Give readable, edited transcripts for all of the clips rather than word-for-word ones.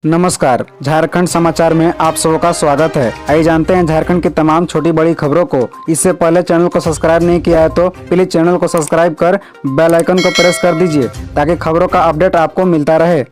नमस्कार, झारखंड समाचार में आप सबका स्वागत है। आइए जानते हैं झारखंड की तमाम छोटी बड़ी खबरों को। इससे पहले चैनल को सब्सक्राइब नहीं किया है तो प्लीज चैनल को सब्सक्राइब कर बेल आइकन को प्रेस कर दीजिए ताकि खबरों का अपडेट आपको मिलता रहे।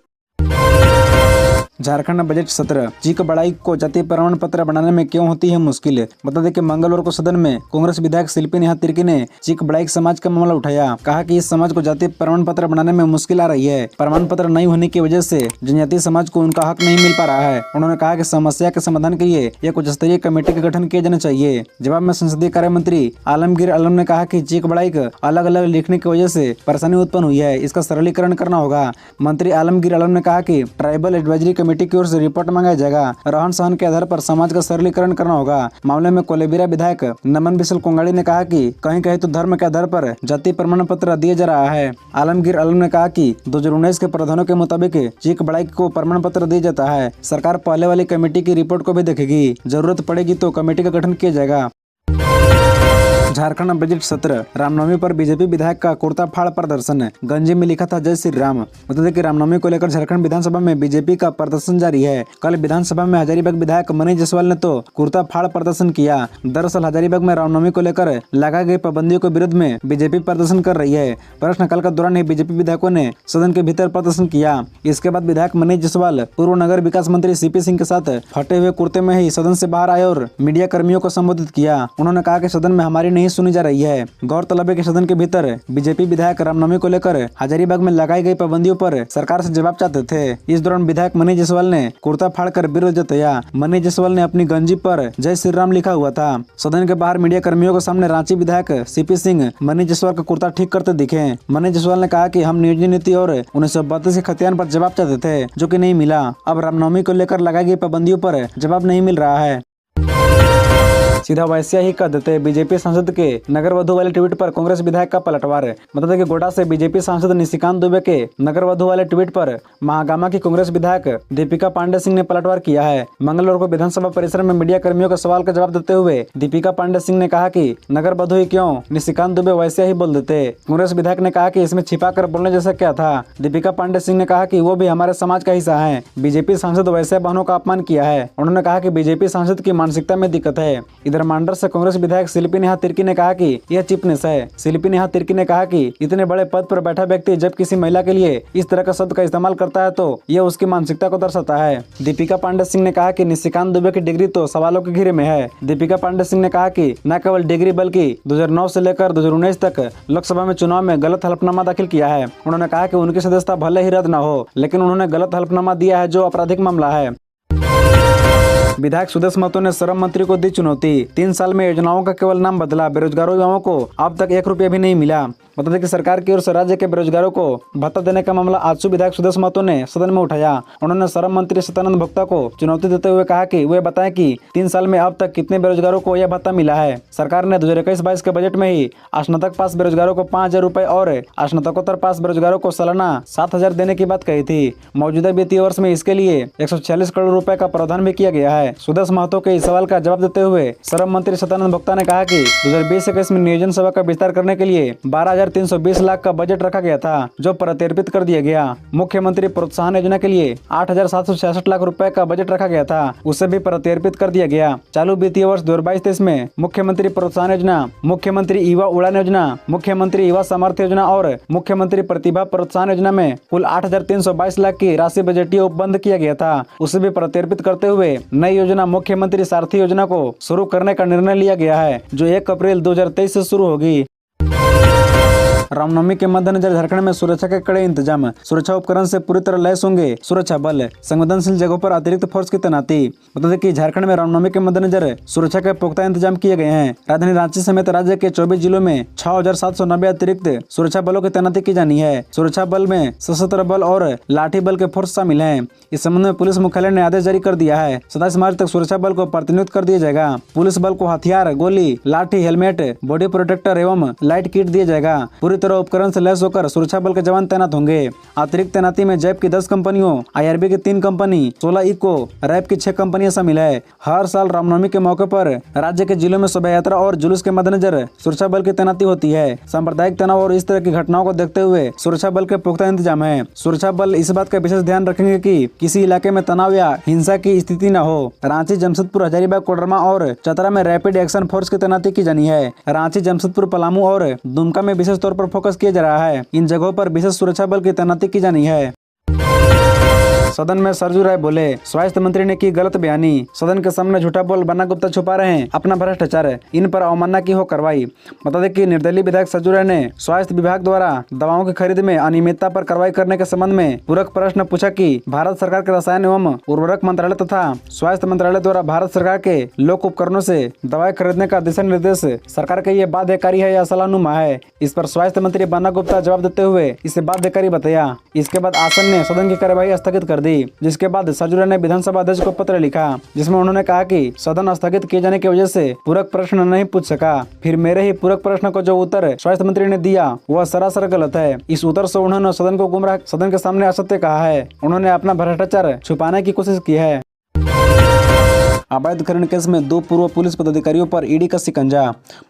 झारखंड बजट सत्र चीक बड़ाई को जाति प्रमाण पत्र बनाने में क्यों होती है मुश्किल। बता दें कि मंगलवार को सदन में कांग्रेस विधायक शिल्पी नेहा तिर्की ने चीक बड़ाई समाज का मामला उठाया। कहा कि इस समाज को जाति प्रमाण पत्र बनाने में मुश्किल आ रही है। प्रमाण पत्र नहीं होने की वजह से जनजातीय समाज को उनका हक नहीं मिल पा रहा है। उन्होंने कहा कि समस्या के समाधान के लिए एक उच्च स्तरीय कमेटी का गठन किया जाना चाहिए। जवाब में संसदीय कार्य मंत्री आलमगीर आलम ने कहा कि चीक बड़ाई अलग अलग लिखने की वजह से परेशानी उत्पन्न हुई है, इसका सरलीकरण करना होगा। मंत्री आलमगीर आलम ने कहा कि ट्राइबल एडवाइजरी कमेटी की ओर से रिपोर्ट मंगाया जाएगा। रहन सहन के आधार पर समाज का सरलीकरण करना होगा। मामले में कोलेबिरा विधायक नमन बिसल कोंगाड़ी ने कहा कि कहीं कहीं तो धर्म के आधार पर जाति प्रमाण पत्र दिया जा रहा है। आलमगीर आलम ने कहा कि 2019 के प्रावधानों के मुताबिक चीक बड़ाई को प्रमाण पत्र दिया जाता है। सरकार पहले वाली कमेटी की रिपोर्ट को भी देखेगी, जरूरत पड़ेगी तो कमेटी का गठन किया जाएगा। झारखंड बजट सत्र रामनवमी पर बीजेपी विधायक का कुर्ता फाड़ प्रदर्शन। गंजी में लिखा था जय श्री राम। बता दें कि रामनवमी को लेकर झारखंड विधानसभा में बीजेपी का प्रदर्शन जारी है। कल विधानसभा में हजारीबाग विधायक मनीष जायसवाल ने तो कुर्ता फाड़ प्रदर्शन किया। दरअसल हजारीबाग में रामनवमी को लेकर लगाई गई पाबंदियों के विरुद्ध में बीजेपी प्रदर्शन कर रही है। प्रश्नकाल के दौरान ही बीजेपी विधायकों ने सदन के भीतर प्रदर्शन किया। इसके बाद विधायक मनीष जायसवाल पूर्व नगर विकास मंत्री सीपी सिंह के साथ फटे हुए कुर्ते में ही सदन से बाहर आए और मीडिया कर्मियों को संबोधित किया। उन्होंने कहा कि सदन में हमारी नहीं सुनी जा रही है। गौरतलब है कि सदन के भीतर बीजेपी विधायक रामनवमी को लेकर हजारीबाग में लगाई गई पाबंदियों पर सरकार से जवाब चाहते थे। इस दौरान विधायक मनीष जायसवाल ने कुर्ता फाड़कर विरोध जताया। मनीष जायसवाल ने अपनी गंजी पर जय श्री राम लिखा हुआ था। सदन के बाहर मीडिया कर्मियों के सामने रांची विधायक सीपी सिंह मनीष जायसवाल का कुर्ता ठीक करते दिखे। मनीष जायसवाल ने कहा कि हम नियोजन नीति और 1932 के खतियान पर जवाब चाहते थे, जो कि नहीं मिला। अब रामनवमी को लेकर लगाई गई पाबंदियों पर जवाब नहीं मिल रहा है। सीधा वैसा ही कर देते बीजेपी सांसद के नगर वधु वाले ट्वीट पर कांग्रेस विधायक का पलटवार। बता दें कि गोड्डा से बीजेपी सांसद निशिकांत दुबे के नगर वधु वाले ट्वीट पर महागामा की कांग्रेस विधायक दीपिका पांडे सिंह ने पलटवार किया है। मंगलवार को विधानसभा परिसर में मीडिया कर्मियों के सवाल का जवाब देते हुए दीपिका पांडे सिंह ने कहा कि नगर वधु ही क्यों, निशिकांत दुबे वैसे ही बोल देते। कांग्रेस विधायक ने कहा कि इसमें छिपा कर बोलने जैसा क्या था। दीपिका पांडे सिंह ने कहा कि वो भी हमारे समाज का हिस्सा है। बीजेपी सांसद वैसे बहनों का अपमान किया है। उन्होंने कहा कि बीजेपी सांसद की मानसिकता में दिक्कत है। इधर मांडर से कांग्रेस विधायक शिल्पी नेहा तिर्की ने कहा कि यह चिपनेस है। शिल्पी नेहा तिर्की ने कहा कि इतने बड़े पद पर बैठा व्यक्ति जब किसी महिला के लिए इस तरह का शब्द का इस्तेमाल करता है तो यह उसकी मानसिकता को दर्शाता है। दीपिका पांडे सिंह ने कहा कि निशिकांत दुबे की डिग्री तो सवालों के घेरे में है। दीपिका पांडे सिंह ने कहा कि न केवल डिग्री बल्कि 2009 से लेकर 2019 तक लोकसभा में चुनाव में गलत हलफनामा दाखिल किया है। उन्होंने कहा कि उनकी सदस्यता भले ही रद्द न हो, लेकिन उन्होंने गलत हलफनामा दिया है जो आपराधिक मामला है। विधायक सुदेश महतो ने श्रम मंत्री को दी चुनौती। 3 साल में योजनाओं का केवल नाम बदला, बेरोजगारों युवाओं को अब तक 1 रुपया भी नहीं मिला। बता दें कि सरकार की ओर से राज्य के बेरोजगारों को भत्ता देने का मामला आजसू विधायक सुदेश महतो ने सदन में उठाया। उन्होंने श्रम मंत्री सत्यानंद भोक्ता को चुनौती देते हुए कहा कि वे बताएं कि 3 साल में अब तक कितने बेरोजगारों को यह भत्ता मिला है। सरकार ने 2021-22 के बजट में ही स्नातक पास बेरोजगारों को 5,000 रुपए और स्नातकोत्तर पास बेरोजगारों को सालाना 7,000 देने की बात कही थी। मौजूदा वित्तीय वर्ष में इसके लिए 146 करोड़ रुपए का प्रावधान भी किया गया है। सुदेश महतो के इस सवाल का जवाब देते हुए श्रम मंत्री सत्यानंद भोक्ता ने कहा कि 2020-21 में नियोजन सेवा का विस्तार करने के लिए 12,320 लाख का बजट रखा गया था, जो प्रत्यर्पित कर दिया गया। मुख्यमंत्री प्रोत्साहन योजना के लिए 8,766 लाख रुपए का बजट रखा गया था, उसे भी प्रत्यर्पित कर दिया गया। चालू वित्तीय वर्ष 2022-23 में मुख्यमंत्री प्रोत्साहन योजना, मुख्यमंत्री युवा उड़ान योजना, मुख्यमंत्री युवा सामर्थ्य योजना और मुख्यमंत्री प्रतिभा प्रोत्साहन योजना में कुल 8,322 लाख की राशि बजटीय उपबंध किया गया था, उसे भी प्रत्यर्पित करते हुए नई योजना मुख्यमंत्री सारथी योजना को शुरू करने का निर्णय लिया गया है, जो 1 अप्रैल 2023 से शुरू होगी। रामनवमी के मद्देनजर झारखंड में सुरक्षा के कड़े इंतजाम। सुरक्षा उपकरण से पूरी तरह लैस होंगे सुरक्षा बल। संवेदनशील जगहों पर अतिरिक्त फोर्स की तैनाती। बता दें कि झारखंड में रामनवमी के मद्देनजर सुरक्षा के पुख्ता इंतजाम किए गए हैं। राजधानी रांची समेत राज्य के 24 जिलों में 6,790 अतिरिक्त सुरक्षा बलों की तैनाती की जानी है। सुरक्षा बल में सशस्त्र बल और लाठी बल के फोर्स शामिल हैं। इस संबंध में पुलिस मुख्यालय ने आदेश जारी कर दिया है। 27 मार्च तक सुरक्षा बल को प्रतिनियुक्त कर दिया जाएगा। पुलिस बल को हथियार, गोली, लाठी, हेलमेट, बॉडी प्रोटेक्टर एवं लाइट किट दिया जाएगा। पूरी पूरी तरह उपकरण से लैस होकर सुरक्षा बल के जवान तैनात होंगे। अतिरिक्त तैनाती में जैप की 10 कंपनियों, IRB की 3 कंपनी, 16 इको, रैप की 6 कंपनियां शामिल है। हर साल रामनवमी के मौके पर राज्य के जिलों में शोभा यात्रा और जुलूस के मद्देनजर सुरक्षा बल की तैनाती होती है। सांप्रदायिक तनाव और इस तरह की घटनाओं को देखते हुए सुरक्षा बल के पुख्ता इंतजाम है। सुरक्षा बल इस बात का विशेष ध्यान रखेंगे कि किसी इलाके में तनाव या हिंसा की स्थिति न हो। रांची, जमशेदपुर, हजारीबाग, कोडरमा और चतरा में रैपिड एक्शन फोर्स की तैनाती की जानी है। रांची, जमशेदपुर, पलामू और दुमका में विशेष तौर पर फोकस किया जा रहा है। इन जगहों पर विशेष सुरक्षा बल की तैनाती की जानी है। सदन में सरजू राय बोले, स्वास्थ्य मंत्री ने की गलत बयानी। सदन के सामने झूठा बोल बन्ना गुप्ता छुपा रहे हैं अपना भ्रष्टाचार, इन पर अवमानना की हो कार्रवाई। बता दें कि निर्दलीय विधायक सरजू राय ने स्वास्थ्य विभाग द्वारा दवाओं की खरीद में अनियमितता पर कार्रवाई करने के संबंध में पूरक प्रश्न पूछा कि भारत सरकार के रसायन एवं उर्वरक मंत्रालय तथा स्वास्थ्य मंत्रालय द्वारा भारत सरकार के लोक उपकरणों से दवाएं खरीदने का दिशा निर्देश सरकार के ये बाध्यकारी है या सलाहनुमा है। इस पर स्वास्थ्य मंत्री बन्ना गुप्ता जवाब देते हुए इसे बाध्यकारी बताया। इसके बाद आसन ने सदन की कार्यवाही स्थगित कर दी, जिसके बाद सरजू राय ने विधानसभा अध्यक्ष को पत्र लिखा, जिसमें उन्होंने कहा कि सदन स्थगित किए जाने की वजह से पूरक प्रश्न नहीं पूछ सका। फिर मेरे ही पूरक प्रश्न को जो उत्तर स्वास्थ्य मंत्री ने दिया वह सरासर गलत है। इस उत्तर से उन्होंने सदन को गुमराह, सदन के सामने असत्य कहा है। उन्होंने अपना भ्रष्टाचार छुपाने की कोशिश की है। अवैध खनन केस में 2 पूर्व पुलिस पदाधिकारियों पर ईडी का शिकंजा।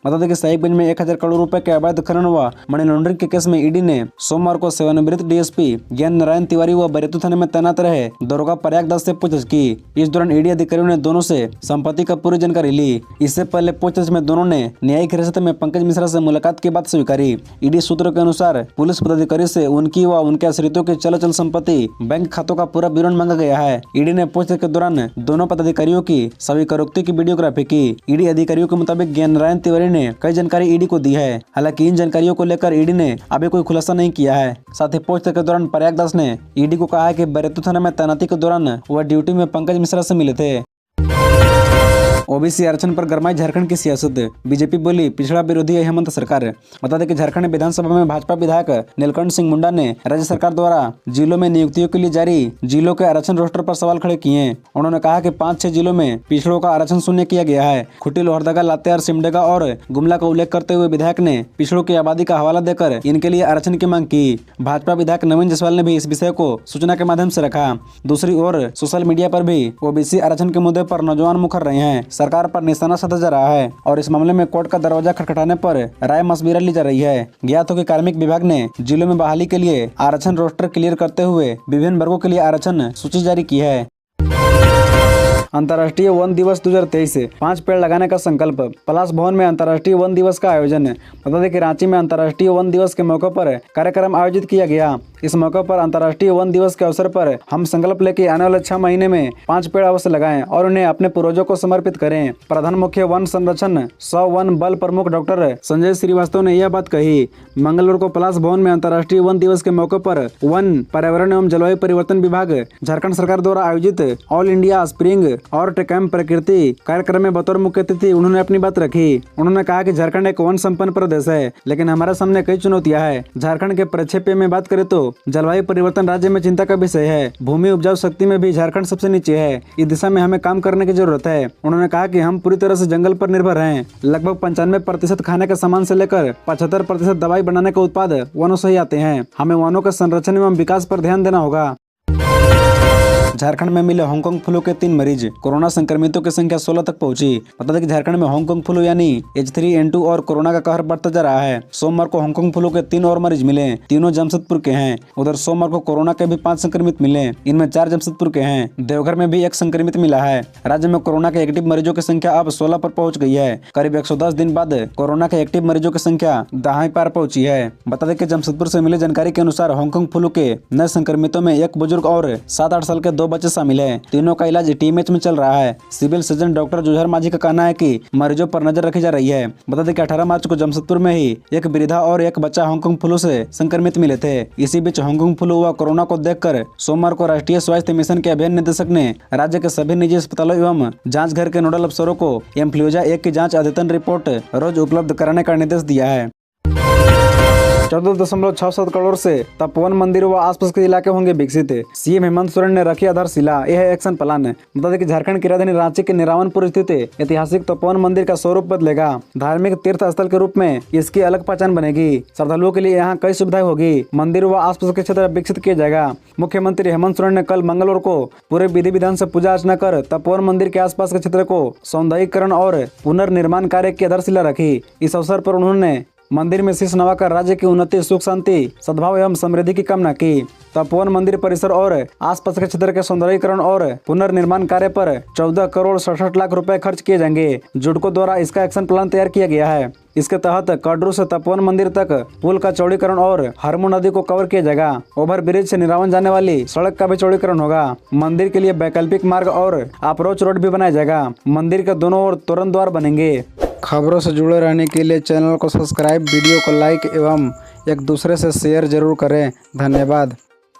बता दें कि साहिबगंज में 1000 करोड़ रुपए के अवैध खनन व मनी लॉन्ड्रिंग के केस में ईडी ने सोमवार को सेवानिवृत्त DSP ज्ञान नारायण तिवारी व बैरतू थाने में तैनात रहे दरोगा प्रयाग दास से पूछताछ की। इस दौरान ईडी अधिकारियों ने दोनों से संपत्ति का पूरी जानकारी ली। इससे पहले पूछताछ में दोनों ने न्यायिक हिरासत में पंकज मिश्रा से मुलाकात की बात स्वीकारी। ईडी सूत्रों के अनुसार पुलिस पदाधिकारी से उनकी व उनके आश्रितों की चल संपत्ति, बैंक खातों का पूरा विवरण मांगा गया है। ईडी ने पूछताछ के दौरान दोनों पदाधिकारियों की स्वीकारोक्ति की वीडियोग्राफी की। ईडी अधिकारियों के मुताबिक ज्ञान नारायण तिवारी ने कई जानकारी ईडी को दी है। हालांकि इन जानकारियों को लेकर ईडी ने अभी कोई खुलासा नहीं किया है। साथ ही पूछताछ के दौरान प्रयाग दास ने ईडी को कहा है कि बैरतू थाना में तैनाती के दौरान वह ड्यूटी में पंकज मिश्रा से मिले थे। ओबीसी आरक्षण पर गरमाई झारखंड की सियासत। बीजेपी बोली, पिछड़ा विरोधी है हेमंत सरकार। बता दें कि झारखंड विधानसभा में भाजपा विधायक नीलकंठ सिंह मुंडा ने राज्य सरकार द्वारा जिलों में नियुक्तियों के लिए जारी जिलों के आरक्षण रोस्टर पर सवाल खड़े किए। उन्होंने कहा कि 5-6 जिलों में पिछड़ों का आरक्षण शून्य किया गया है। खुट्टी, लोहरदगा, लातेहार, सिमडेगा और गुमला का उल्लेख करते हुए विधायक ने पिछड़ों की आबादी का हवाला देकर इनके लिए आरक्षण की मांग की। भाजपा विधायक नवीन जायसवाल ने भी इस विषय को सूचना के माध्यम से रखा। दूसरी ओर सोशल मीडिया पर भी ओबीसी आरक्षण के मुद्दे पर नौजवान मुखर रहे हैं। सरकार पर निशाना साधा जा रहा है और इस मामले में कोर्ट का दरवाजा खटखटाने पर राय मशविरा ली जा रही है। ज्ञात हो कि कार्मिक विभाग ने जिलों में बहाली के लिए आरक्षण रोस्टर क्लियर करते हुए विभिन्न वर्गों के लिए आरक्षण सूची जारी की है। अंतर्राष्ट्रीय वन दिवस 2023 5 पेड़ लगाने का संकल्प। पलाश भवन में अंतर्राष्ट्रीय वन दिवस का आयोजन। बता दें कि रांची में अंतर्राष्ट्रीय वन दिवस के मौके पर कार्यक्रम आयोजित किया गया। इस मौके पर अंतर्राष्ट्रीय वन दिवस के अवसर पर हम संकल्प लेकर आने वाले 6 महीने में 5 पेड़ अवश्य लगाएं और उन्हें अपने पूर्वजों को समर्पित करें। प्रधान मुख्य वन संरक्षण 100 वन बल प्रमुख डॉक्टर संजय श्रीवास्तव ने यह बात कही। मंगलवार को पलाश भवन में अंतर्राष्ट्रीय वन दिवस के मौके पर वन, पर्यावरण एवं जलवायु परिवर्तन विभाग झारखंड सरकार द्वारा आयोजित ऑल इंडिया स्प्रिंग और कैंप प्रकृति कार्यक्रम में बतौर मुख्य अतिथि उन्होंने अपनी बात रखी। उन्होंने कहा कि झारखंड एक वन संपन्न प्रदेश है, लेकिन हमारे सामने कई चुनौतियां हैं। झारखंड के प्रक्षेप्य में बात करें तो जलवायु परिवर्तन राज्य में चिंता का विषय है। भूमि उपजाऊ शक्ति में भी झारखंड सबसे नीचे है। इस दिशा में हमें काम करने की जरूरत है। उन्होंने कहा कि हम पूरी तरह से जंगल पर निर्भर हैं। लगभग 95% खाने के सामान से लेकर 75% दवाई बनाने के उत्पाद वनों से ही आते हैं। हमें वनों के संरक्षण एवं विकास पर ध्यान देना होगा। झारखंड में मिले हांगकांग फ्लू के 3 मरीज। कोरोना संक्रमितों की संख्या 16 तक पहुंची। बता दें कि झारखंड में हांगकांग फ्लू यानी H3N2 और कोरोना का कहर बढ़ता जा रहा है। सोमवार को हांगकांग फ्लू के 3 और मरीज मिले। तीनों जमशेदपुर के हैं। उधर सोमवार को कोरोना के भी 5 संक्रमित मिले। इनमें 4 जमशेदपुर के हैं। देवघर में भी 1 संक्रमित मिला है। राज्य में कोरोना के एक्टिव मरीजों की संख्या अब 16 पर पहुंच गई है। करीब 110 दिन बाद कोरोना के एक्टिव मरीजों की संख्या 10 पार पहुंची है। बता दें कि जमशेदपुर से मिली जानकारी के अनुसार हांगकांग फ्लू के नए संक्रमितों में 1 बुजुर्ग और 7-8 साल के 2 बच्चे शामिल है। तीनों का इलाज TMH में चल रहा है। सिविल सर्जन डॉक्टर जुझार माझी का कहना है कि मरीजों पर नजर रखी जा रही है। बता दें कि 18 मार्च को जमशेदपुर में ही 1 वृद्धा और 1 बच्चा हांगकांग फ्लू से संक्रमित मिले थे। इसी बीच हांगकांग फ्लू व कोरोना को देखकर सोमवार को राष्ट्रीय स्वास्थ्य मिशन के अभियान निदेशक ने राज्य के सभी निजी अस्पतालों एवं जांच घर के नोडल अफसरों को इन्फ्लुएंजा 1 की जांच अद्यतन रिपोर्ट रोज उपलब्ध कराने का निर्देश दिया है। 14.67 करोड़ से तपोवन मंदिर व आसपास के इलाके होंगे विकसित। सीएम हेमंत सोरेन ने रखी आधारशिला। यह है एक्शन प्लान। बता दें कि झारखंड की राजधानी रांची के निरावनपुर स्थित ऐतिहासिक तपोवन मंदिर का स्वरूप बदलेगा। धार्मिक तीर्थ स्थल के रूप में इसकी अलग पहचान बनेगी। श्रद्धालुओं के लिए यहाँ कई सुविधाएं होगी। मंदिर व आसपास के क्षेत्र विकसित किया जाएगा। मुख्यमंत्री हेमंत सोरेन ने कल मंगलवार को पूरे विधि विधान से पूजा अर्चना कर तपोवन मंदिर के आसपास के क्षेत्र को सौंदर्यीकरण और पुनर्निर्माण कार्य की आधारशिला रखी। इस अवसर पर उन्होंने मंदिर में शीश नवाकर राज्य की उन्नति, सुख शांति, सद्भाव एवं समृद्धि की कामना की। तपोवन मंदिर परिसर और आसपास के क्षेत्र के सौंदर्यीकरण और पुनर्निर्माण कार्य पर 14 करोड़ 67 लाख रुपए खर्च किए जाएंगे। जुडको द्वारा इसका एक्शन प्लान तैयार किया गया है। इसके तहत कडरू से तपोवन मंदिर तक पुल का चौड़ीकरण और हरमू नदी को कवर किया जाएगा। ओवर ब्रिज से निरावन जाने वाली सड़क का भी चौड़ीकरण होगा। मंदिर के लिए वैकल्पिक मार्ग और अप्रोच रोड भी बनाया जाएगा। मंदिर के दोनों ओर तोरण द्वार बनेंगे। खबरों से जुड़े रहने के लिए चैनल को सब्सक्राइब, वीडियो को लाइक एवं एक दूसरे से शेयर जरूर करें। धन्यवाद।